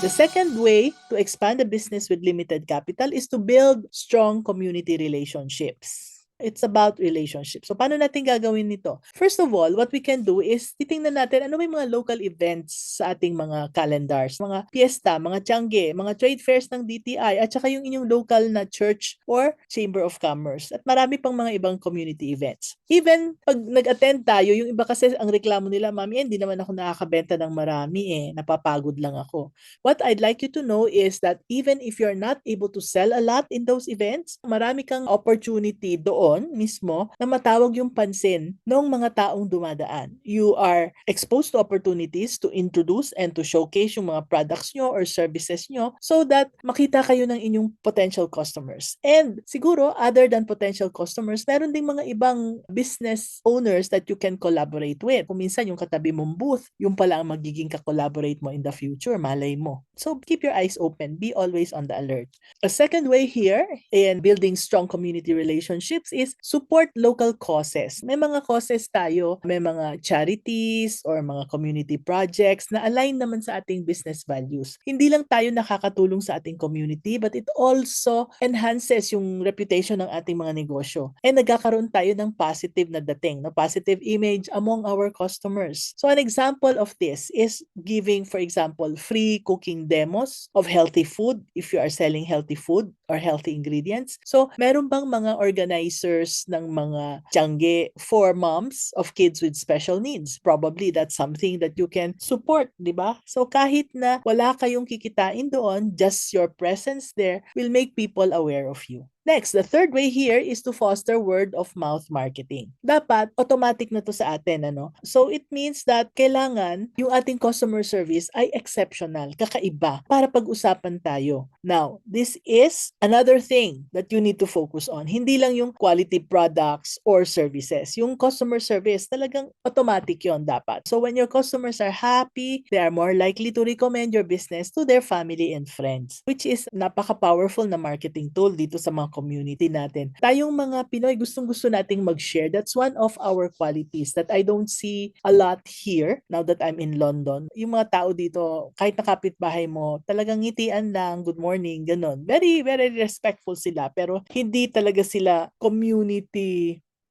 The second way to expand a business with limited capital is to build strong community relationships. It's about relationships. So, paano natin gagawin nito? First of all, what we can do is titingnan natin ano may mga local events sa ating mga calendars, mga fiesta, mga tiangge, mga trade fairs ng DTI, at saka yung inyong local na church or chamber of commerce. At marami pang mga ibang community events. Even pag nag-attend tayo, yung iba kasi ang reklamo nila, Mami, hindi naman ako nakakabenta ng marami napapagod lang ako. What I'd like you to know is that even if you're not able to sell a lot in those events, marami kang opportunity doon mismo na matawag yung pansin ng mga taong dumadaan. You are exposed to opportunities to introduce and to showcase yung mga products nyo or services nyo so that makita kayo ng inyong potential customers. And siguro, other than potential customers, meron ding mga ibang business owners that you can collaborate with. Kung minsan yung katabi mong booth, yung pala ang magiging ka-collaborate mo in the future, malay mo. So keep your eyes open. Be always on the alert. A second way here in building strong community relationships is support local causes. May mga causes tayo, may mga charities or mga community projects na align naman sa ating business values. Hindi lang tayo nakakatulong sa ating community but it also enhances yung reputation ng ating mga negosyo. And nagkakaroon tayo ng positive na dating, no? Positive image among our customers. So an example of this is giving, for example, free cooking demos of healthy food if you are selling healthy food or healthy ingredients. So meron bang mga organizers ng mga tiangge for moms of kids with special needs? Probably that's something that you can support, di ba? So kahit na wala kayong kikitain doon, just your presence there will make people aware of you. Next, the third way here is to foster word-of-mouth marketing. Dapat, automatic na to sa atin, ano? So, it means that kailangan yung ating customer service ay exceptional, kakaiba, para pag-usapan tayo. Now, this is another thing that you need to focus on. Hindi lang yung quality products or services. Yung customer service, talagang automatic yon dapat. So, when your customers are happy, they are more likely to recommend your business to their family and friends, which is napaka-powerful na marketing tool dito sa mga community natin. Tayong mga Pinoy, gustong-gusto nating mag-share. That's one of our qualities that I don't see a lot here now that I'm in London. Yung mga tao dito, kahit nakapitbahay mo, talagang ngitian lang, good morning, ganun. Very, very respectful sila, pero hindi talaga sila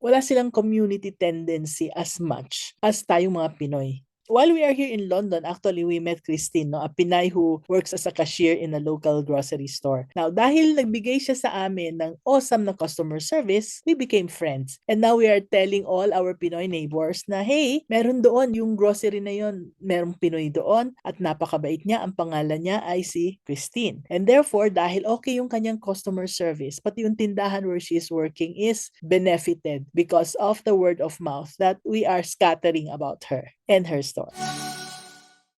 wala silang community tendency as much as tayong mga Pinoy. While we are here in London, actually, we met Christine, no? A Pinay who works as a cashier in a local grocery store. Now, dahil nagbigay siya sa amin ng awesome na customer service, we became friends. And now we are telling all our Pinoy neighbors na, hey, meron doon yung grocery na yon, merong Pinoy doon at napakabait niya. Ang pangalan niya ay si Christine. And therefore, dahil okay yung kanyang customer service, pati yung tindahan where she is working is benefited because of the word of mouth that we are scattering about her and her store.